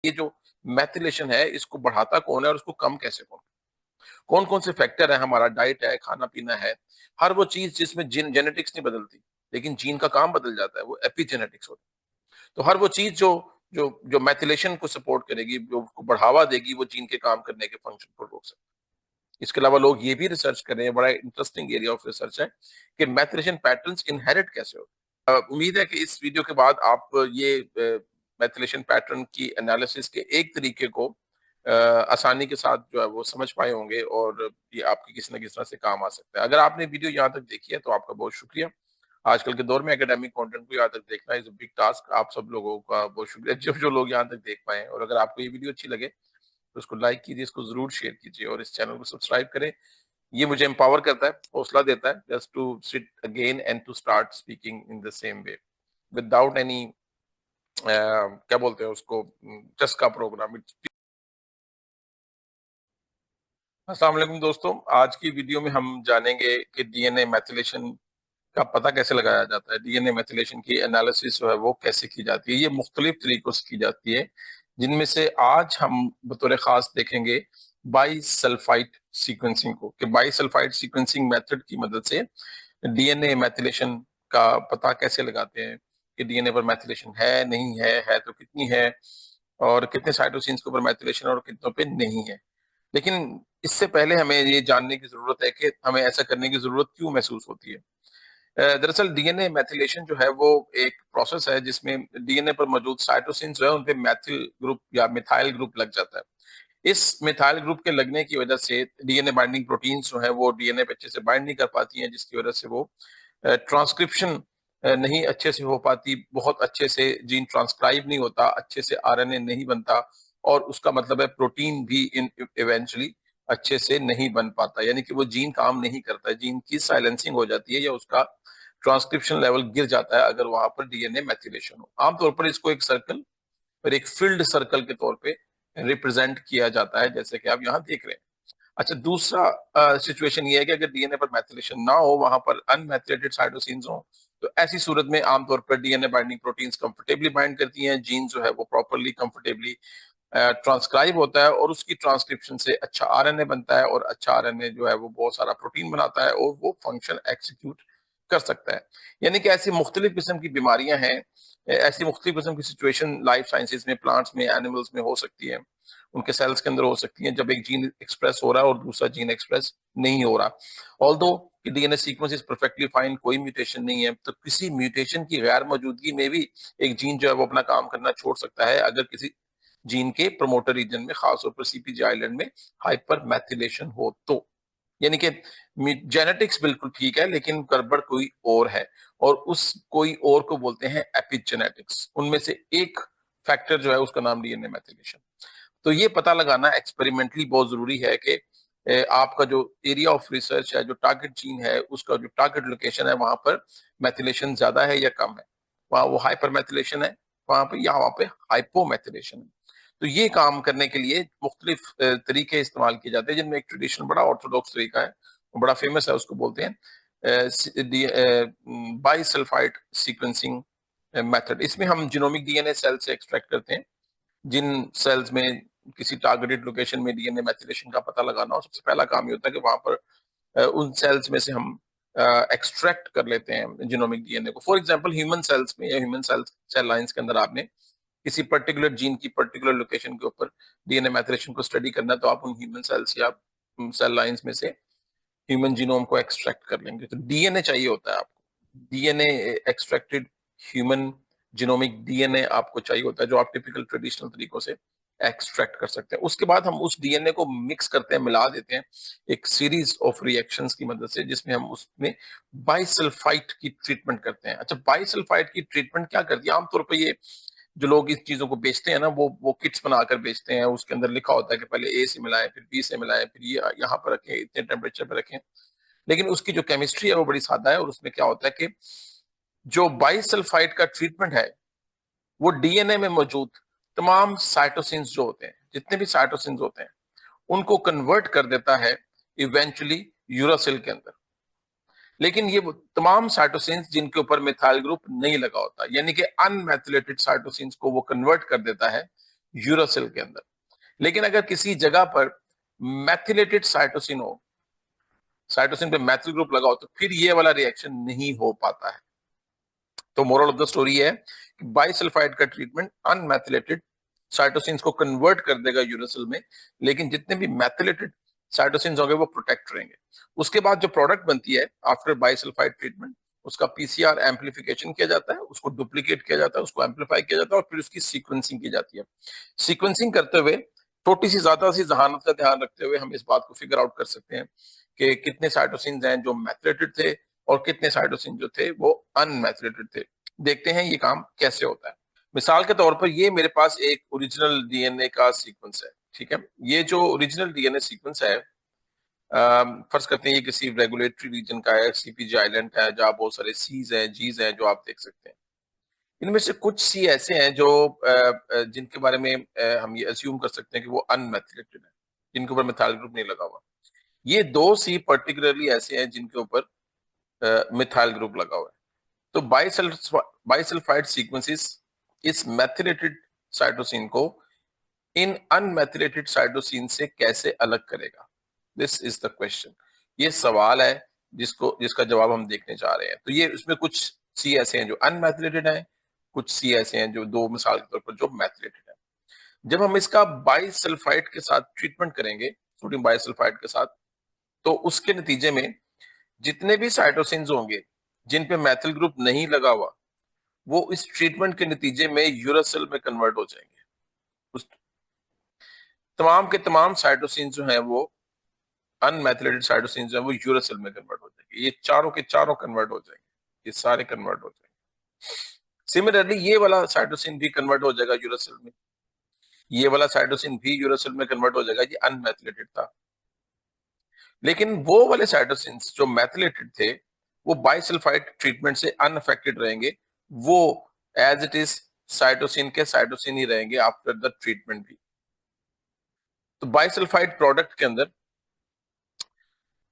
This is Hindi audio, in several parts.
ये जो मैथिलेशन है इसको बढ़ाता कौन है और उसको कम कैसे कौन कौन कौन से फैक्टर है, हमारा डाइट है, खाना पीना है, हर वो चीज जिसमें जेनेटिक्स नहीं बदलती लेकिन जीन का काम बदल जाता है, वो एपिजेनेटिक्स होता है। तो हर वो चीज जो जो जो मैथिलेशन को सपोर्ट करेगी, जो उसको बढ़ावा देगी, वो जीन के काम करने के फंक्शन को रोक सकती है। इसके अलावा लोग ये भी रिसर्च कर रहे हैं, बड़ा इंटरेस्टिंग एरिया ऑफ रिसर्च है कि मैथिलेशन पैटर्न्स इनहेरिट कैसे होते हैं। उम्मीद है कि इस वीडियो के बाद आप ये मैथिलेशन पैटर्न की एनालिसिस के एक तरीके को आसानी के साथ जो है वो समझ पाए होंगे और ये आपके किसी न किसी तरह से काम आ सकता है। अगर आपने वीडियो यहाँ तक देखी है तो आपका बहुत शुक्रिया। आजकल के दौर में एकेडमिक कंटेंट को यहाँ तक देखना इज अ बिग टास्क। आप सब लोगों का बहुत शुक्रिया जो जो लोग यहाँ तक देख पाए। और अगर आपको ये वीडियो अच्छी लगे तो उसको लाइक कीजिए, इसको जरूर शेयर कीजिए और इस चैनल को सब्सक्राइब करें। ये मुझे एम्पावर करता है, हौसला देता है just to sit again and to start speaking in the same way without any क्या बोलते हैं उसको, चस्का प्रोग्राम। अस्सलाम वालेकुम दोस्तों, आज की वीडियो में हम जानेंगे कि डीएनए मैथिलेशन का पता कैसे लगाया जाता है। डीएनए मैथिलेशन की एनालिसिस जो है वो कैसे की जाती है। ये मुख्तलिफ तरीकों से की जाती है, जिनमें से आज हम बतौर खास देखेंगे बाईसल्फाइड सीक्वेंसिंग को, कि बाईसल्फाइड सीक्वेंसिंग मेथड की मदद से डीएनए मैथिलेशन का पता कैसे लगाते हैं कि डीएनए पर मैथिलेशन है, नहीं है तो कितनी है, और कितने साइटोसिन्स के ऊपर मैथिलेशन और कितनों पे नहीं है। लेकिन इससे पहले हमें ये जानने की जरूरत है कि हमें ऐसा करने की जरूरत क्यों महसूस होती है। दरअसल डीएनए मैथिलेशन जो है वो एक प्रोसेस है जिसमें डीएनए पर मौजूद साइटोसिन्स जो है उन पे मैथिल ग्रुप या मिथाइल ग्रुप लग जाता है। इस मिथाइल ग्रुप के लगने की वजह से डीएनए बाइंडिंग प्रोटीन्स जो है वो डीएनए पे अच्छे से बाइंड नहीं कर पाती हैं, जिसकी वजह से वो ट्रांसक्रिप्शन नहीं अच्छे से हो पाती, बहुत अच्छे से जीन ट्रांसक्राइब नहीं होता, अच्छे से आरएनए नहीं बनता, और उसका मतलब है प्रोटीन भी इन इवेंचुअली अच्छे से नहीं बन पाता, यानी कि वो जीन काम नहीं करता, जीन की साइलेंसिंग हो जाती है या उसका ट्रांसक्रिप्शन लेवल गिर जाता है अगर वहां पर डीएनए मैथिलेशन हो। आमतौर पर इसको एक सर्कल और एक फील्ड सर्कल के तौर पे रिप्रेजेंट किया जाता है, जैसे कि आप यहाँ देख रहे हैं। अच्छा, दूसरा सिचुएशन ये है कि अगर डीएनए पर मैथिलेशन ना हो, वहां पर अनमैथिलेटेड साइटोसिन्स हो, तो ऐसी सूरत में आमतौर पर DNA binding proteins comfortably bind करती हैं, जीन जो है वो प्रॉपरली कंफर्टेबली ट्रांसक्राइब होता है और उसकी ट्रांसक्रिप्शन से अच्छा आरएनए बनता है, और अच्छा आरएनए जो है वो बहुत सारा प्रोटीन बनाता है और वो फंक्शन एक्सिक्यूट कर सकता है। यानी कि ऐसी मुख्तलिफ किस्म की बीमारियां हैं, ऐसी मुख्तलिफ किस्म की सिचुएशन लाइफ साइंसेज में, प्लांट्स में, एनिमल्स में हो सकती है, उनके सेल्स के अंदर हो सकती है, जब एक जीन एक्सप्रेस हो रहा है और दूसरा जीन एक्सप्रेस नहीं हो रहा। ऑल्दो कि DNA sequence is perfectly fine, कोई म्यूटेशन नहीं है, तो किसी म्यूटेशन की गैर मौजूदगी में भी एक जीन जो है वो अपना काम करना छोड़ सकता है, अगर किसी जीन के प्रमोटर रीजन में, खासतौर पर सीपीजी आइलैंड में हाइपर मैथिलेशन हो तो। यानी कि जेनेटिक्स बिल्कुल ठीक है लेकिन गड़बड़ कोई और है, और उस कोई और को बोलते हैं एपिजेनेटिक्स। उनमें से एक फैक्टर जो है उसका नाम डीएनए मैथिलेशन। तो ये पता लगाना एक्सपेरिमेंटली बहुत जरूरी है कि आपका जो एरिया ऑफ रिसर्च है, जो टारगेट जीन है, उसका जो टारगेट लोकेशन है, वहां पर मैथिलेशन ज्यादा है या कम है, वहां वो हाइपर मैथिलेशन है वहां पे, या वहां पे हाइपोमैथिलेशन है। तो ये काम करने के लिए मुख्तलिफ तरीके इस्तेमाल किए जाते हैं, जिनमें एक ट्रेडिशनल बड़ा ऑर्थोडॉक्स तरीका है, वो बड़ा फेमस है, उसको बोलते हैं बाईसल्फाइड सीक्वेंसिंग मेथड। इसमें हम जीनोमिक डीएनए सेल से एक्सट्रैक्ट करते हैं। जिन सेल्स में किसी टारगेटेड लोकेशन में डीएनए मैथिलेशन का पता लगाना हो, सबसे पहला काम ये होता है कि वहां पर उन सेल्स में से हम एक्सट्रैक्ट कर लेते हैं जीनोमिक डीएनए को। फॉर एग्जांपल ह्यूमन सेल्स में या ह्यूमन सेल लाइंस के अंदर आपने किसी पर्टिकुलर जीन की पर्टिकुलर लोकेशन के ऊपर डीएनए मैथिलेशन को स्टडी करना है, तो आप उन ह्यूमन सेल्स या सेल लाइंस में से ह्यूमन जीनोम को एक्सट्रैक्ट कर लेंगे। तो डीएनए चाहिए होता है आपको, DNA extracted human genomic DNA आपको चाहिए होता है, जो आप टिपिकल ट्रेडिशनल तरीकों से एक्सट्रैक्ट कर सकते हैं। उसके बाद हम उस डीएनए को मिक्स करते हैं, मिला देते हैं एक सीरीज ऑफ रिएक्शंस की मदद से, जिसमें हम उसमें बाइसल्फाइड की ट्रीटमेंट करते हैं। अच्छा, बाइसल्फाइड की ट्रीटमेंट क्या करती है? आमतौर पर ये जो लोग इस चीजों को बेचते हैं ना, वो किट्स बनाकर बेचते हैं, उसके अंदर लिखा होता है कि पहले ए से मिलाएं, फिर बी से मिलाएं, फिर ये यहाँ पर रखें, इतने टेम्परेचर पर रखें। लेकिन उसकी जो केमिस्ट्री है वो बड़ी सादा है, और उसमें क्या होता है कि जो बाइसल्फाइड का ट्रीटमेंट है वो डीएनए में मौजूद तमाम साइटोसिन्स जो होते हैं, जितने भी साइटोसिन्स होते हैं, उनको कन्वर्ट कर देता है इवेंचुअली यूरासिल के अंदर। लेकिन ये वो तमाम साइटोसिन्स जिनके ऊपर मिथाइल ग्रुप नहीं लगा होता, यानी कि अनमेथिलेटेड साइटोसिन्स को वो कन्वर्ट कर देता है यूरासिल के अंदर। लेकिन अगर किसी जगह पर मैथिलेटेड साइटोसिन हो, साइटोसिन पे मैथिल ग्रुप लगा हो, तो फिर ये वाला रिएक्शन नहीं हो पाता है। तो मोरल ऑफ द स्टोरी है कि बाइसल्फाइड का ट्रीटमेंट अनमैथिलेटेड साइटोसिन्स को कन्वर्ट कर देगा यूरासिल में, लेकिन जितने भी मैथिलेटेड साइटोसिन्स होंगे वो प्रोटेक्ट रहेंगे। उसके बाद जो प्रोडक्ट बनती है आफ्टर बाइसल्फाइड ट्रीटमेंट, उसका पीसीआर एम्पलीफिकेशन किया जाता है, उसको डुप्लीकेट किया जाता है, उसको एम्पलीफाई किया जाता है और फिर उसकी सीक्वेंसिंग की जाती है। सीक्वेंसिंग करते हुए छोटी सी ज्यादा सी जहानत का ध्यान रखते हुए हम इस बात को फिगर आउट कर सकते हैं कि कितने साइटोसिन्स हैं जो मैथिलेटेड थे और कितने साइटोसिन जो थे वो अनमैथिलेटेड थे। देखते हैं ये काम कैसे होता है। मिसाल के तौर पर ये मेरे पास एक ओरिजिनल डीएनए का सीक्वेंस है, ठीक है। ये जो ओरिजिनल डीएनए सीक्वेंस है, फर्ज करते हैं ये किसी रेगुलेटरी रीजन का है, सीपीजी आइलैंड का है, जहाँ बहुत सारे सीज हैं, जीज हैं जो आप देख सकते हैं। इनमें से कुछ सी ऐसे हैं जो जिनके बारे में हम ये अस्यूम कर सकते हैं कि वो अनमैथिलेटेड है, जिनके ऊपर मिथाइल ग्रुप नहीं लगा हुआ। ये दो सी पर्टिकुलरली ऐसे हैं जिनके ऊपर मिथाइल ग्रुप लगा हुआ है। तो बाइसल्फाइड सीक्वेंसेस इस मैथिलेटेड साइटोसिन को इन अनमैथिलेटेड साइटोसिन से कैसे अलग करेगा? This is the question. ये सवाल है जिसका जवाब हम देखने जा रहे हैं। तो ये इसमें कुछ सी ऐसे हैं जो अनमैथिलेटेड हैं, कुछ सी ऐसे हैं जो दो मिसाल के तौर पर जो मैथिलेटेड है। जब हम इसका बाइसल्फाइड के साथ ट्रीटमेंट करेंगे, सोडियम बाइसल्फाइड के साथ, तो उसके नतीजे में जितने भी साइटोसिन्स होंगे जिन पे मैथिल ग्रुप नहीं लगा हुआ, वो इस ट्रीटमेंट के नतीजे में यूरासिल में कन्वर्ट हो जाएंगे। उस तमाम के तमाम साइटोसिन जो हैं वो अनमैथिलेटेड साइटोसिन जो है वो यूरासिल में कन्वर्ट हो जाएंगे। ये चारों के चारों कन्वर्ट हो जाएंगे, ये सारे कन्वर्ट हो जाएंगे। सिमिलरली ये वाला साइटोसिन भी कन्वर्ट हो जाएगा यूरासिल में, ये वाला साइटोसिन भी यूरासिल में कन्वर्ट हो जाएगा, ये अनमैथिलेटेड था। लेकिन वो वाले साइटोसिन जो मैथिलेटेड थे वो बाइसल्फाइड ट्रीटमेंट से अनअफेक्टेड रहेंगे, वो एज इट इज साइटोसिन के साइटोसिन ही रहेंगे आफ्टर द ट्रीटमेंट भी। तो बाइसल्फाइड प्रोडक्ट के अंदर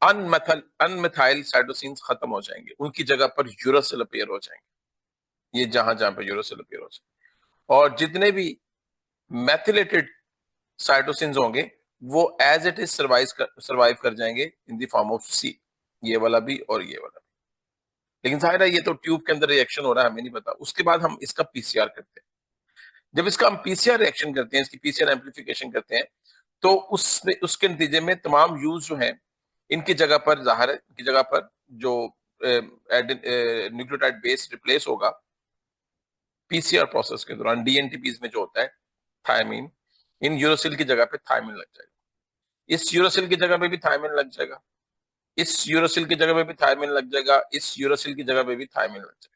अनमिथाइल साइटोसिन्स खत्म हो जाएंगे, उनकी जगह पर यूरासिल अपीयर हो जाएंगे, ये जहां जहां पर यूरासिल अपीयर हो जाएंगे। और जितने भी मैथिलेटेड साइटोसिन्स होंगे वो एज इट इज सर्वाइव कर जाएंगे इन द फॉर्म ऑफ सी, ये वाला भी और ये वाला भी। लेकिन जाहिर है ये तो ट्यूब के अंदर रिएक्शन हो रहा है, हमें नहीं पता। उसके बाद हम इसका पीसीआर करते हैं। जब इसका हम पीसीआर रिएक्शन करते हैं, इसकी पीसीआर एम्पलीफिकेशन करते हैं, तो उसके नतीजे में तमाम यूज जो है इनकी जगह पर, जाहिर है इनकी जगह पर जो न्यूक्लियोटाइड बेस रिप्लेस होगा पीसीआर प्रोसेस के दौरान डीएनटीपीज में जो होता है थायमीन, इन यूरोसिल की जगह पे थायमीन लग जाएगा, इस यूरोसिल की जगह पे भी थायमीन लग जाएगा, इस यूरोसिल की जगह पे भी थायमीन लग जाएगा, इस यूरोसिल की जगह पे भी थायमीन लग जाएगा।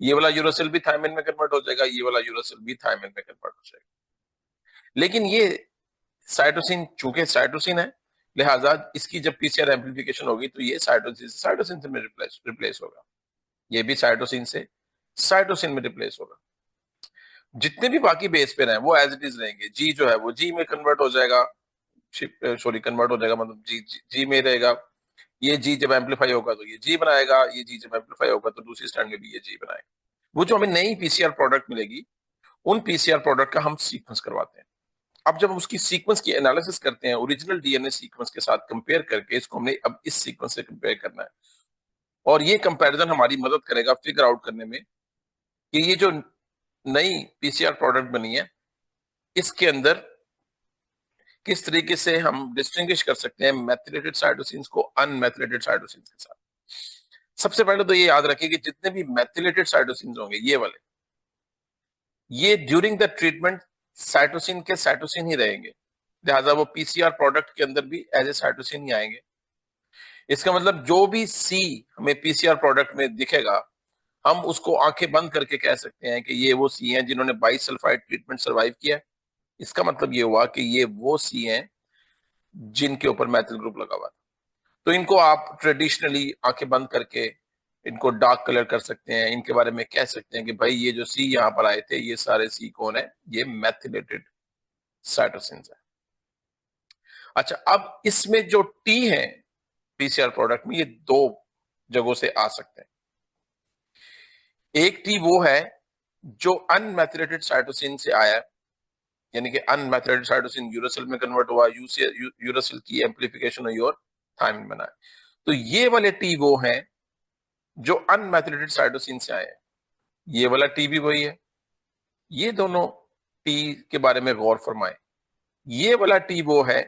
ये वाला यूरोसिल भी थायमीन में कन्वर्ट हो जाएगा, ये वाला यूरोसिल भी थायमीन में कन्वर्ट हो जाएगा। लेकिन ये साइटोसिन चूंकि साइटोसिन है, लिहाजा इसकी जब पीसीआर एम्पलीफिकेशन होगी तो ये साइटोसिन से रिप्लेस होगा, ये भी साइटोसिन में रिप्लेस होगा। जितने भी बाकी बेस पेयर हैं वो एज इट इज रहेंगे। जी जो है वो जी में कन्वर्ट हो जाएगा, कन्वर्ट हो जाएगा, मतलब जी में रहेगा। ये जी जब एम्पलीफाई होगा तो ये जी बनाएगा, ये जी जब एम्पलीफाई होगा तो दूसरी स्टैंड में भी ये जी बनाएगा। वो जो हमें नई पीसीआर प्रोडक्ट मिलेगी, उन पीसीआर प्रोडक्ट का हम सीक्वेंस करवाते हैं। अब जब हम उसकी सीक्वेंस की एनालिसिस करते हैं ओरिजिनल डीएनए सीक्वेंस के साथ कंपेयर करके, इसको हमने अब इस सीक्वेंस से कंपेयर करना है, और ये कंपैरिजन हमारी मदद करेगा फिगर आउट करने में कि ये जो नई पीसीआर प्रोडक्ट बनी है इसके अंदर किस तरीके से हम डिस्टिंग्विश कर सकते हैं मैथिलेटेड साइटोसिन्स को अनमैथिलेटेड साइटोसिन्स के साथ। सबसे पहले तो ये याद रखिए कि जितने भी मैथिलेटेड साइटोसिन्स होंगे ये वाले, ये ड्यूरिंग द ट्रीटमेंट साइटोसिन के साइटोसिन ही रहेंगे, लिहाजा वो पीसीआर प्रोडक्ट के अंदर भी एज ए साइटोसिन ही आएंगे। इसका मतलब जो भी सी हमें पीसीआर प्रोडक्ट में दिखेगा, हम उसको आंखें बंद करके कह सकते हैं कि ये वो सी हैं जिन्होंने बाइसल्फाइड ट्रीटमेंट सर्वाइव किया। इसका मतलब ये हुआ कि ये वो सी हैं जिनके ऊपर मैथिल ग्रुप लगा हुआ था। तो इनको आप ट्रेडिशनली आंखें बंद करके इनको डार्क कलर कर सकते हैं, इनके बारे में कह सकते हैं कि भाई ये जो सी यहाँ पर आए थे ये सारे सी कौन है, ये मैथिलेटेड साइटोसिन्स है। अच्छा, अब इसमें जो टी है पीसीआर प्रोडक्ट में, ये दो जगहों से आ सकते हैं। एक टी वो है जो अनमैथिलेटेड साइटोसिन से आया है, यानी कि अनमेथलेटेड साइटोसिन यूरासिल में कन्वर्ट हुआ, यूरासिल की एम्प्लीफिकेशन हुई और थायमिन बना है। तो ये वाले टी वो हैं जो अनमेथलेटेड साइटोसिन से आए हैं। ये वाला टी भी वही है। ये दोनों टी के बारे में गौर फरमाएं। ये वाला टी वो है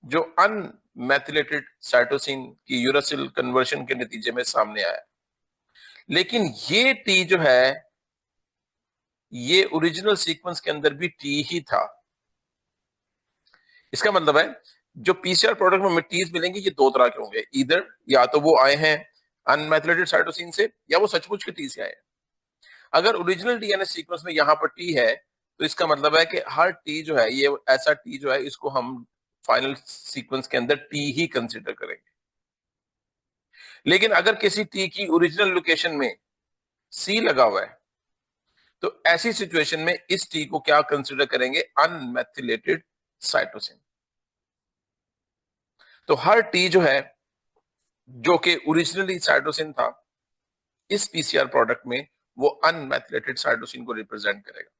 जो अनमेथिलेटेड साइटोसिन की यूरासिल कन्वर्शन के नतीजे में सामने आया। लेकिन ये टी जो है, ये ओरिजिनल सीक्वेंस के अंदर भी टी ही था। इसका मतलब है जो पीसीआर प्रोडक्ट में टीज मिलेंगे ये दो तरह के होंगे, इधर या तो वो आए हैं अनमेथिलेटेड साइटोसिन से या वो सचमुच के टी से आए हैं। अगर ओरिजिनल डीएनए सीक्वेंस में यहां पर टी है तो इसका मतलब है कि हर टी जो है, ये ऐसा टी जो है, इसको हम फाइनल सीक्वेंस के अंदर टी ही कंसीडर करेंगे। लेकिन अगर किसी टी की ओरिजिनल लोकेशन में सी लगा हुआ है तो ऐसी सिचुएशन में इस टी को क्या कंसीडर करेंगे? अनमेथिलेटेड साइटोसिन। तो हर टी जो है जो कि ओरिजिनली साइटोसिन था, इस पीसीआर प्रोडक्ट में वो अनमेथिलेटेड साइटोसिन को रिप्रेजेंट करेगा।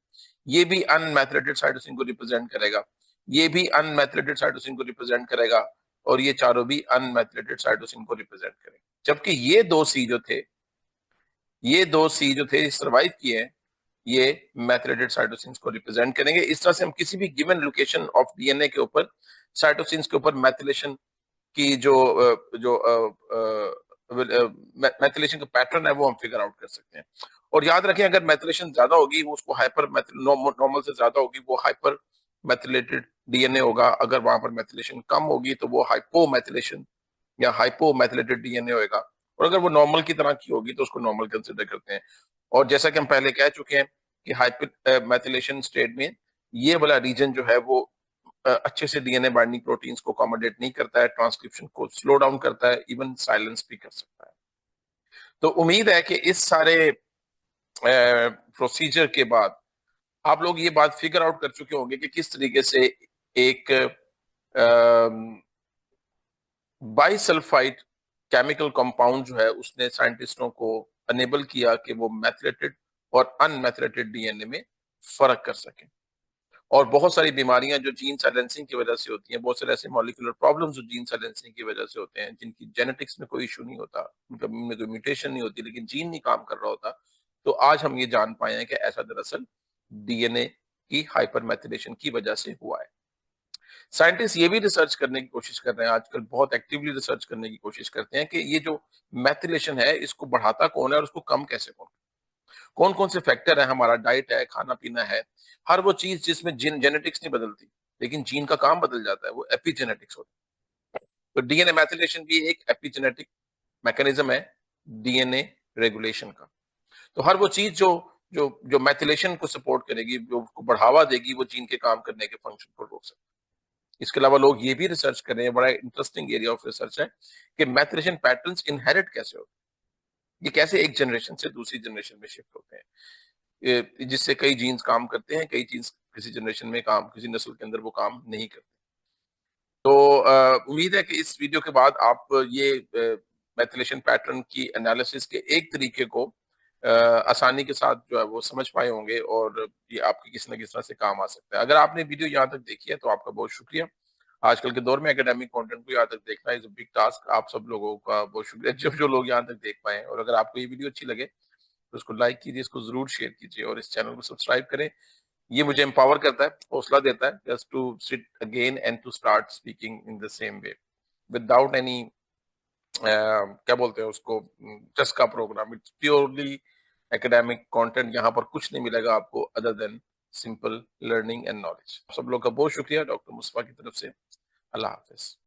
ये भी अनमेथिलेटेड साइटोसिन को रिप्रेजेंट करेगा, ये भी अनमेथिलेटेड साइटोसिन को रिप्रेजेंट करेगा, और ये चारों भी अनमेथिलेटेड साइटोसिन को रिप्रेजेंट करेंगे। जबकि ये दो सी जो थे, ये दो सी जो थे सर्वाइव किए हैं, ये मेथिलेटेड साइटोसिन्स को रिप्रेजेंट करेंगे। इस तरह से हम किसी भी गिवन लोकेशन ऑफ डीएनए के ऊपर साइटोसिन्स के ऊपर मेथिलेशन की जो मेथिलेशन का पैटर्न है वो हम फिगर आउट कर सकते हैं। और याद रखें, अगर मेथिलेशन ज्यादा होगी वो उसको हाइपर नॉर्मल से ज्यादा होगी वो हाइपर मेथिलेटेड डीएनए होगा। अगर वहां पर मेथिलेशन कम होगी तो वो हाइपो मेथिलेशन या हाइपोमेथिलेटेड डीएनए होगा। और अगर वो नॉर्मल की तरह की होगी तो उसको नॉर्मल कंसिडर करते हैं। और जैसा कि हम पहले कह चुके हैं कि हाइपोमेथिलेशन स्टेट में ये वाला रीजन जो है वो अच्छे से डीएनए बाइंडिंग प्रोटीन्स को अकोमोडेट नहीं करता है, ट्रांसक्रिप्शन को स्लो डाउन करता है, इवन साइलेंस भी कर सकता है। तो उम्मीद है कि इस सारे प्रोसीजर के बाद आप लोग ये बात फिगर आउट कर चुके होंगे कि किस तरीके से एक बाइसल्फाइड केमिकल कंपाउंड जो है उसने साइंटिस्टों को अनेबल किया कि वो मैथलेटेड और अनमैथलेटेड डीएनए में फर्क कर सकें। और बहुत सारी बीमारियां जो जीन साइलेंसिंग की वजह से होती हैं, बहुत सारे ऐसे मॉलिक्यूलर प्रॉब्लम्स जो जीन साइलेंसिंग की वजह से होते हैं, जिनकी जेनेटिक्स में कोई इशू नहीं होता, उनका में कोई म्यूटेशन नहीं होती, लेकिन जीन नहीं काम कर रहा होता, तो आज हम ये जान पाए हैं कि ऐसा दरअसल डीएनए की हाइपरमेथिलेशन की वजह से हुआ है। साइंटिस्ट ये भी रिसर्च करने की कोशिश कर रहे हैं, आजकल बहुत एक्टिवली रिसर्च करने की कोशिश करते हैं कि ये जो मैथिलेशन है इसको बढ़ाता कौन है और उसको कम कैसे कौन कौन कौन से फैक्टर है, हमारा डाइट है, खाना पीना है, हर वो चीज जिसमें जिन जेनेटिक्स नहीं बदलती लेकिन जीन का काम बदल जाता है, वो एपिजेनेटिक्स होता है। तो डीएनए मैथिलेशन भी एक एपिजेनेटिक मैकेनिज्म है डीएनए रेगुलेशन का। तो हर वो चीज जो जो जो मैथिलेशन को सपोर्ट करेगी, जो उसको बढ़ावा देगी, वो जीन के काम करने के फंक्शन को रोक सकती है। इसके अलावा लोग ये भी रिसर्च कर रहे हैं, बड़ा इंटरेस्टिंग एरिया ऑफ रिसर्च है, कि मैथलेशन पैटर्न्स इनहेरिट कैसे होते हैं, ये कैसे एक जनरेशन से दूसरी जनरेशन में शिफ्ट होते हैं, जिससे कई जीन्स काम करते हैं, कई जीन्स किसी जनरेशन में काम, किसी नस्ल के अंदर वो काम नहीं करते। तो उम्मीद है कि इस वीडियो के बाद आप ये मैथिलेशन पैटर्न की एनालिसिस के एक तरीके को आसानी के साथ जो है वो समझ पाए होंगे, और ये आपके किसी न किसी तरह से काम आ सकता है। अगर आपने वीडियो यहाँ तक देखी है तो आपका बहुत शुक्रिया। आजकल के दौर में एकेडमिक कंटेंट को यहाँ तक देखना इज अ बिग टास्क। आप सब लोगों का बहुत शुक्रिया जो जो लोग यहाँ तक देख पाए हैं। और अगर आपको ये वीडियो अच्छी लगे तो उसको लाइक कीजिए, इसको जरूर शेयर कीजिए और इस चैनल को सब्सक्राइब करें। ये मुझे एम्पावर करता है, हौसला देता है, just to sit again and to start speaking in the same way without any क्या बोलते हैं उसको, Chaska program. It's purely academic content. यहाँ पर कुछ नहीं मिलेगा आपको other than simple learning and knowledge. सब लोग का बहुत शुक्रिया डॉक्टर मुस्तफा की तरफ से। अल्लाह हाफिज।